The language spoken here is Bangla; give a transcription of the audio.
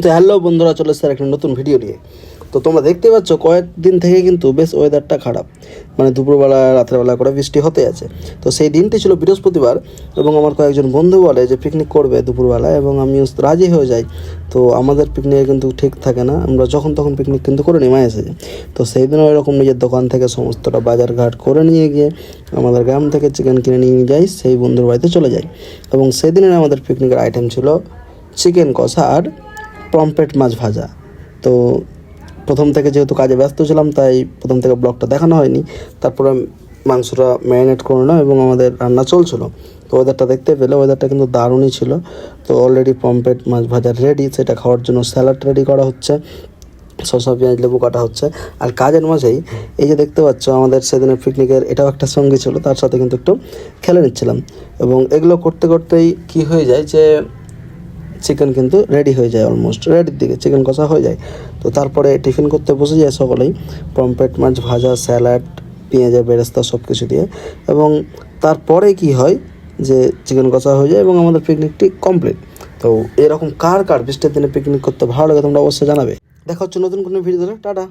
তো হ্যালো বন্ধুরা, চলে এসেছে একটা নতুন ভিডিও নিয়ে। তো তোমরা দেখতে পাচ্ছ কয়েকদিন থেকে কিন্তু বেশ ওয়েদারটা খারাপ, মানে দুপুরবেলা রাত্রেবেলা করে বৃষ্টি হতে আছে। তো সেই দিনটি ছিল বৃহস্পতিবার, এবং আমার কয়েকজন বন্ধু বলে যে পিকনিক করবে দুপুরবেলা, এবং আমিও রাজি হয়ে যাই। তো আমাদের পিকনিকে কিন্তু ঠিক থাকে না, আমরা যখন তখন পিকনিক কিন্তু করে নিই মাঝে সাঝে। তো সেই দিনও এরকম নিজের দোকান থেকে সমস্তটা বাজারঘাট করে নিয়ে গিয়ে আমাদের গ্রাম থেকে চিকেন কিনে নিয়ে যাই, সেই বন্ধুর বাড়িতে চলে যাই। এবং সেদিনের আমাদের পিকনিকের আইটেম ছিল চিকেন কষা আর পমফ্রেট মাছ ভাজা। তো প্রথম থেকে যেহেতু কাজে ব্যস্ত ছিলাম, তাই প্রথম থেকে ব্লগটা দেখানো হয়নি। তারপরে মাংসটা ম্যারিনেট করে নিলাম এবং আমাদের রান্না চলছিলো। তো ওয়েদারটা দেখতে পেলে, ওয়েদারটা কিন্তু দারুণই ছিল। তো অলরেডি পমফ্রেট মাছ ভাজা রেডি, সেটা খাওয়ার জন্য স্যালাড রেডি করা হচ্ছে, শসা পেঁয়াজ লেবু কাটা হচ্ছে। আর কাজের মাঝেই এই যে দেখতে পাচ্ছ আমাদের সেদিনের পিকনিকের এটাও একটা সঙ্গী ছিল, তার সাথে কিন্তু একটু খেলে নিচ্ছিলাম। এবং এগুলো করতে করতেই কি হয়ে যায় যে চিকেন কিন্তু রেডি হয়ে যায়, অলমোস্ট রেডির দিকে চিকেন কষা হয়ে যায়। তো তারপরে টিফিন করতে বসে যায় সকলেই, পমফ্রেট মাছ ভাজা, স্যালাড, পেঁয়াজের বেরেস্তা সব কিছু দিয়ে। এবং তারপরে কি হয় যে চিকেন কষা হয়ে যায় এবং আমাদের পিকনিকটি কমপ্লিট। তো এরকম কার কার বৃষ্টির দিনে পিকনিক করতে ভালো লাগে তোমরা অবশ্যই জানাবে। দেখা হচ্ছে নতুন কোনো ভিডিও, টাটা।